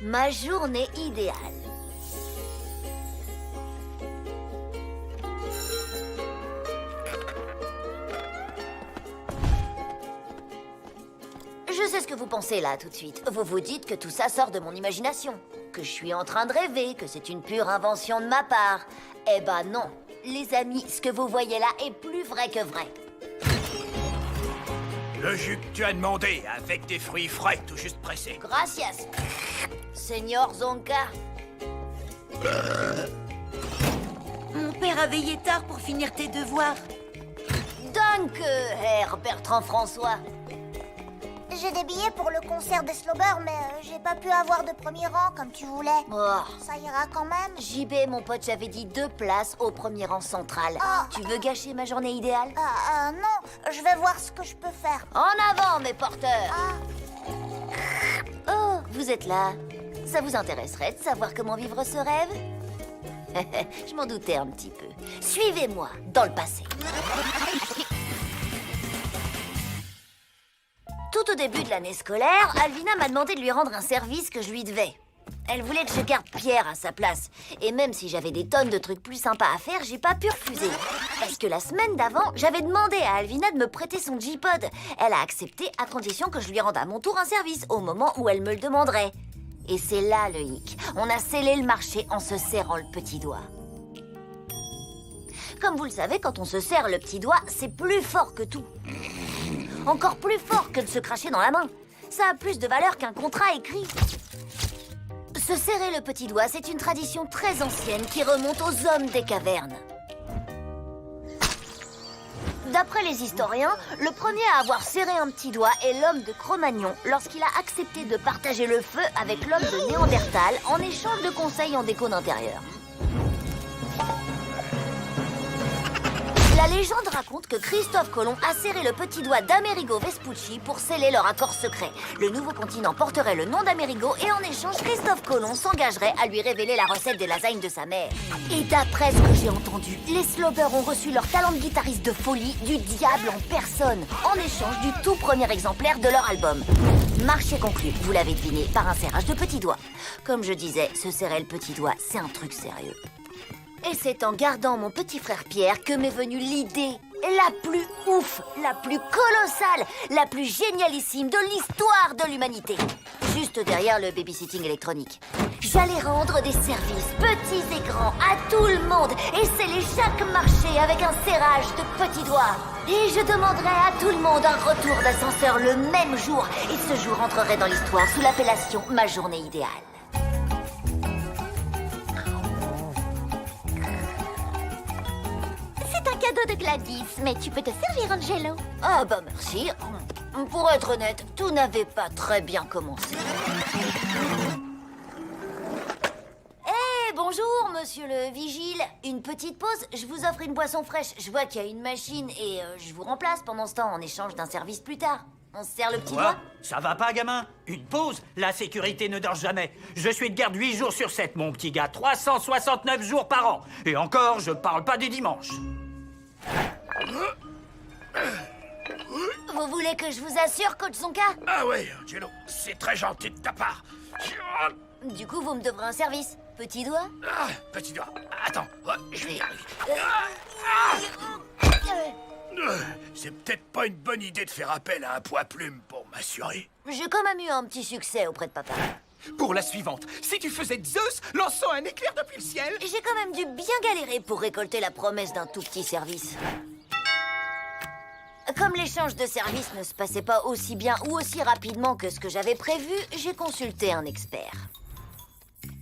Ma journée idéale. Je sais ce que vous pensez là tout de suite. Vous vous dites que tout ça sort de mon imagination, que je suis en train de rêver, que c'est une pure invention de ma part. Eh ben non, les amis, ce que vous voyez là est plus vrai que vrai. Le jus que tu as demandé, avec des fruits frais, tout juste pressés. Gracias, Seigneur Zonka. Mon père a veillé tard pour finir tes devoirs. Danke, Herr Bertrand François. J'ai des billets pour le concert des Slobber, mais j'ai pas pu avoir de premier rang comme tu voulais. Oh. Ça ira quand même? JB, mon pote, j'avais dit 2 places au premier rang central. Ah. Tu veux gâcher ma journée idéale? Non, je vais voir ce que je peux faire. En avant, mes porteurs! Ah, Oh, vous êtes là. Ça vous intéresserait de savoir comment vivre ce rêve? Je m'en doutais un petit peu. Suivez-moi dans le passé. Tout au début de l'année scolaire, Alvina m'a demandé de lui rendre un service que je lui devais. Elle voulait que je garde Pierre à sa place. Et même si j'avais des tonnes de trucs plus sympas à faire, j'ai pas pu refuser. Parce que la semaine d'avant, j'avais demandé à Alvina de me prêter son J-Pod. Elle a accepté à condition que je lui rende à mon tour un service au moment où elle me le demanderait. Et c'est là le hic. On a scellé le marché en se serrant le petit doigt. Comme vous le savez, quand on se serre le petit doigt, c'est plus fort que tout. Encore plus fort que de se cracher dans la main. Ça a plus de valeur qu'un contrat écrit. Se serrer le petit doigt, c'est une tradition très ancienne qui remonte aux hommes des cavernes. D'après les historiens, le premier à avoir serré un petit doigt est l'homme de Cro-Magnon lorsqu'il a accepté de partager le feu avec l'homme de Néandertal en échange de conseils en déco d'intérieur. La légende raconte que Christophe Colomb a serré le petit doigt d'Amerigo Vespucci pour sceller leur accord secret. Le nouveau continent porterait le nom d'Amerigo et en échange, Christophe Colomb s'engagerait à lui révéler la recette des lasagnes de sa mère. Et d'après ce que j'ai entendu, les Slobber ont reçu leur talent de guitariste de folie du diable en personne, en échange du tout premier exemplaire de leur album. Marché conclu, vous l'avez deviné, par un serrage de petits doigts. Comme je disais, se serrer le petit doigt, c'est un truc sérieux. Et c'est en gardant mon petit frère Pierre que m'est venue l'idée la plus ouf, la plus colossale, la plus génialissime de l'histoire de l'humanité. Juste derrière le babysitting électronique. J'allais rendre des services, petits et grands, à tout le monde et sceller chaque marché avec un serrage de petits doigts. Et je demanderais à tout le monde un retour d'ascenseur le même jour. Et ce jour entrerait dans l'histoire sous l'appellation « Ma journée idéale ». cadeau de Gladys, mais tu peux te servir, Angelo. Ah bah merci. Pour être honnête, tout n'avait pas très bien commencé. Bonjour, monsieur le vigile. Une petite pause, je vous offre une boisson fraîche. Je vois qu'il y a une machine et je vous remplace pendant ce temps en échange d'un service plus tard. On se serre le petit doigt? Ça va pas, gamin? Une pause? La sécurité ne dort jamais. Je suis de garde 8 jours sur 7, mon petit gars. 369 jours par an. Et encore, je parle pas des dimanches. Vous voulez que je vous assure, coach Zonka? Ah oui, Angelo, c'est très gentil de ta part. Du coup, vous me devrez un service. Petit doigt? Ah, petit doigt. Attends, je vais y arriver. C'est peut-être pas une bonne idée de faire appel à un poids-plume pour m'assurer. J'ai quand même eu un petit succès auprès de papa. Pour la suivante, si tu faisais de Zeus, lançant un éclair depuis le ciel. J'ai quand même dû bien galérer pour récolter la promesse d'un tout petit service. Comme l'échange de services ne se passait pas aussi bien ou aussi rapidement que ce que j'avais prévu, j'ai consulté un expert.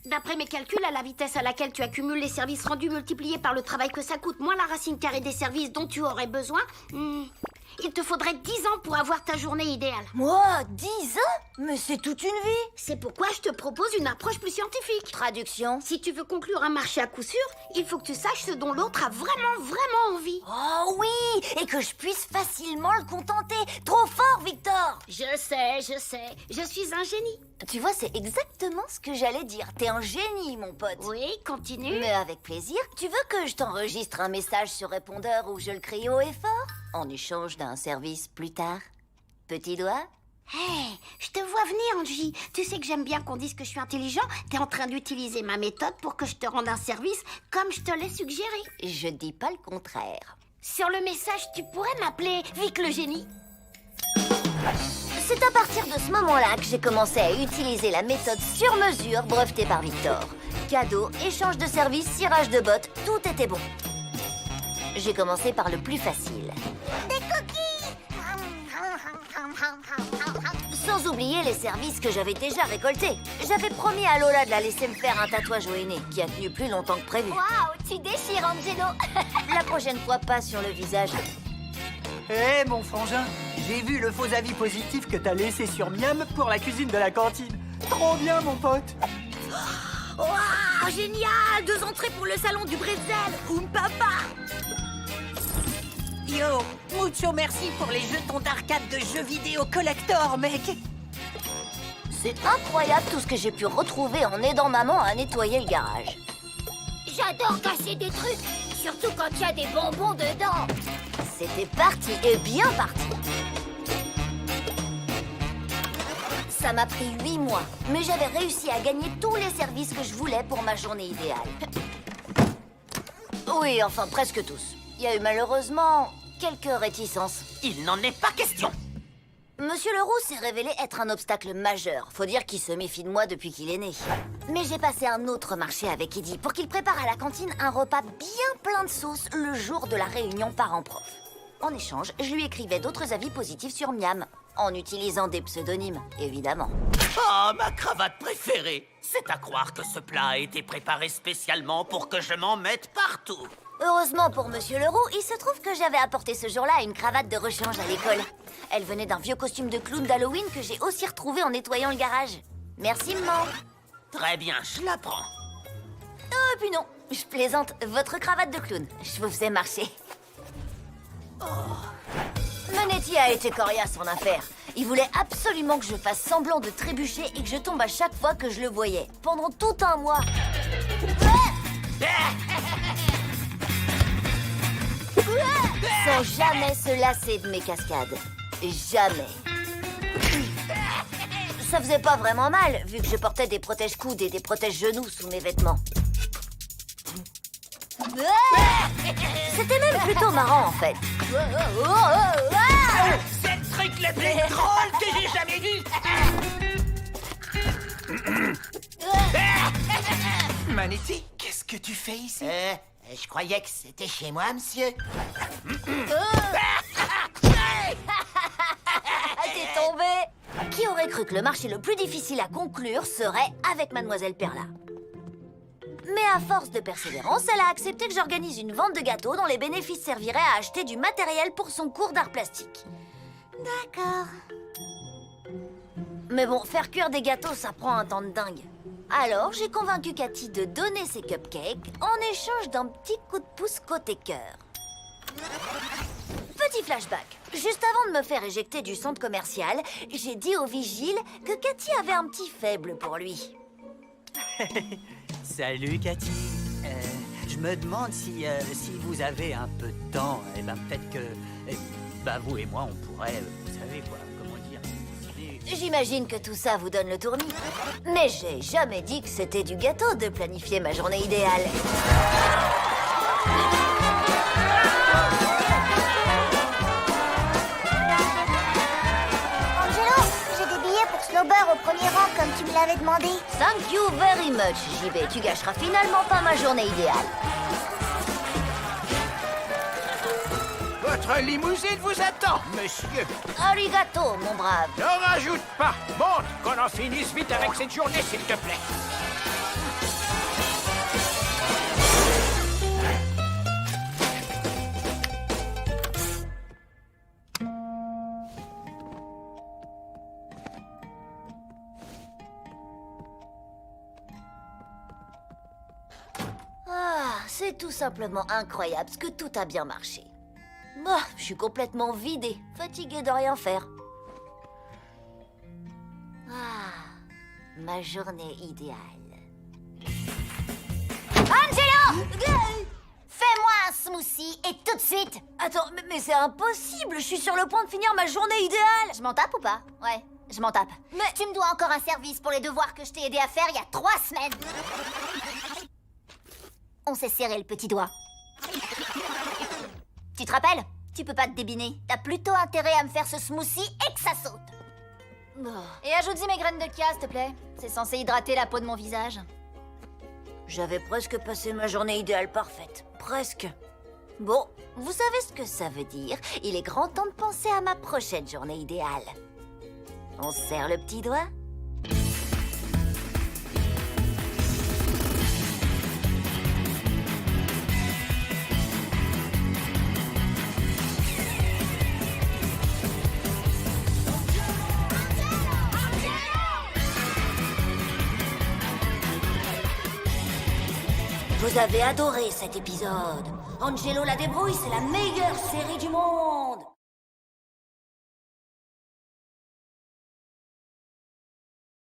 D'après mes calculs, à la vitesse à laquelle tu accumules les services rendus multipliés par le travail que ça coûte, moins la racine carrée des services dont tu aurais besoin, il te faudrait 10 ans pour avoir ta journée idéale. Moi, 10 ans? Mais c'est toute une vie. C'est pourquoi je te propose une approche plus scientifique. Traduction? Si tu veux conclure un marché à coup sûr, il faut que tu saches ce dont l'autre a vraiment envie. Oh oui, et que je puisse facilement le contenter. Trop fort, Victor. Je sais, je suis un génie. Tu vois, c'est exactement ce que j'allais dire. T'es un génie, mon pote. Oui, continue. Mais avec plaisir. Tu veux que je t'enregistre un message sur répondeur où je le crie haut et fort? En échange d'un service plus tard? Petit doigt? Hé, je te vois venir, Angie. Tu sais que j'aime bien qu'on dise que je suis intelligent. T'es en train d'utiliser ma méthode pour que je te rende un service comme je te l'ai suggéré. Je dis pas le contraire. Sur le message, tu pourrais m'appeler Vic le génie? C'est à partir de ce moment-là que j'ai commencé à utiliser la méthode sur mesure brevetée par Victor. Cadeaux, échange de services, cirage de bottes, tout était bon. J'ai commencé par le plus facile. Des cookies! Sans oublier les services que j'avais déjà récoltés. J'avais promis à Lola de la laisser me faire un tatouage au henné, qui a tenu plus longtemps que prévu. Waouh, tu déchires, Angelo! La prochaine fois, pas sur le visage. Hé, mon frangin, j'ai vu le faux avis positif que t'as laissé sur Miam pour la cuisine de la cantine. Trop bien, mon pote. Waouh, génial! 2 entrées pour le salon du bretzel. Papa. Yo, mucho merci pour les jetons d'arcade de jeux vidéo collector, mec. C'est incroyable tout ce que j'ai pu retrouver en aidant maman à nettoyer le garage. J'adore casser des trucs, surtout quand il y a des bonbons dedans. C'était parti, et bien parti. Ça m'a pris 8 mois, mais j'avais réussi à gagner tous les services que je voulais pour ma journée idéale. Oui, enfin presque tous. Il y a eu malheureusement quelques réticences. Il n'en est pas question. Monsieur Leroux s'est révélé être un obstacle majeur. Faut dire qu'il se méfie de moi depuis qu'il est né. Mais j'ai passé un autre marché avec Eddie pour qu'il prépare à la cantine un repas bien plein de sauce le jour de la réunion parents-prof. En échange, je lui écrivais d'autres avis positifs sur Miam, en utilisant des pseudonymes, évidemment. Oh, ma cravate préférée! C'est à croire que ce plat a été préparé spécialement pour que je m'en mette partout. Heureusement pour Monsieur Leroux, il se trouve que j'avais apporté ce jour-là une cravate de rechange à l'école. Elle venait d'un vieux costume de clown d'Halloween que j'ai aussi retrouvé en nettoyant le garage. Merci, maman. Très bien, je la prends. Et puis non, je plaisante, votre cravate de clown. Je vous faisais marcher. Manetti a été coriace en affaire. Il voulait absolument que je fasse semblant de trébucher et que je tombe à chaque fois que je le voyais. Pendant tout un mois. Sans jamais se lasser de mes cascades. Jamais. Ça faisait pas vraiment mal, vu que je portais des protège-coudes et des protège-genoux sous mes vêtements. C'était même plutôt marrant, en fait. C'est le truc le plus drôle que j'ai jamais vu! Manetti, qu'est-ce que tu fais ici? Je croyais que c'était chez moi, monsieur. T'es tombé! Qui aurait cru que le marché le plus difficile à conclure serait avec Mademoiselle Perla? Mais à force de persévérance, elle a accepté que j'organise une vente de gâteaux dont les bénéfices serviraient à acheter du matériel pour son cours d'art plastique. D'accord. Mais bon, faire cuire des gâteaux, ça prend un temps de dingue. Alors, j'ai convaincu Cathy de donner ses cupcakes en échange d'un petit coup de pouce côté cœur. Petit flashback. Juste avant de me faire éjecter du centre commercial, j'ai dit au vigile que Cathy avait un petit faible pour lui. Salut, Cathy. Je me demande si vous avez un peu de temps. Peut-être que vous et moi, on pourrait, vous savez quoi, comment dire, décider. J'imagine que tout ça vous donne le tournis. Mais j'ai jamais dit que c'était du gâteau de planifier ma journée idéale. Angelo, j'ai des billets pour Slowber au premier rang comme tu me l'avais demandé. Thank you very much, JB. Tu gâcheras finalement pas ma journée idéale. Votre limousine vous attend, monsieur. Arigato, mon brave. Ne rajoute pas. Monte, qu'on en finisse vite avec cette journée, s'il te plaît. Ah, c'est tout simplement incroyable ce que tout a bien marché. Bah, je suis complètement vidée, fatiguée de rien faire. Ah, ma journée idéale. Angelo! Fais-moi un smoothie et tout de suite. Attends, mais c'est impossible, je suis sur le point de finir ma journée idéale. Je m'en tape ou pas? Ouais. Je m'en tape. Mais tu me dois encore un service pour les devoirs que je t'ai aidé à faire il y a 3 semaines. On s'est serré le petit doigt. Tu te rappelles? Tu peux pas te débiner. T'as plutôt intérêt à me faire ce smoothie et que ça saute. Et ajoute-y mes graines de chia, s'il te plaît. C'est censé hydrater la peau de mon visage. J'avais presque passé ma journée idéale parfaite. Presque. Bon, vous savez ce que ça veut dire. Il est grand temps de penser à ma prochaine journée idéale. On se serre le petit doigt? Vous avez adoré cet épisode. Angelo la débrouille, c'est la meilleure série du monde.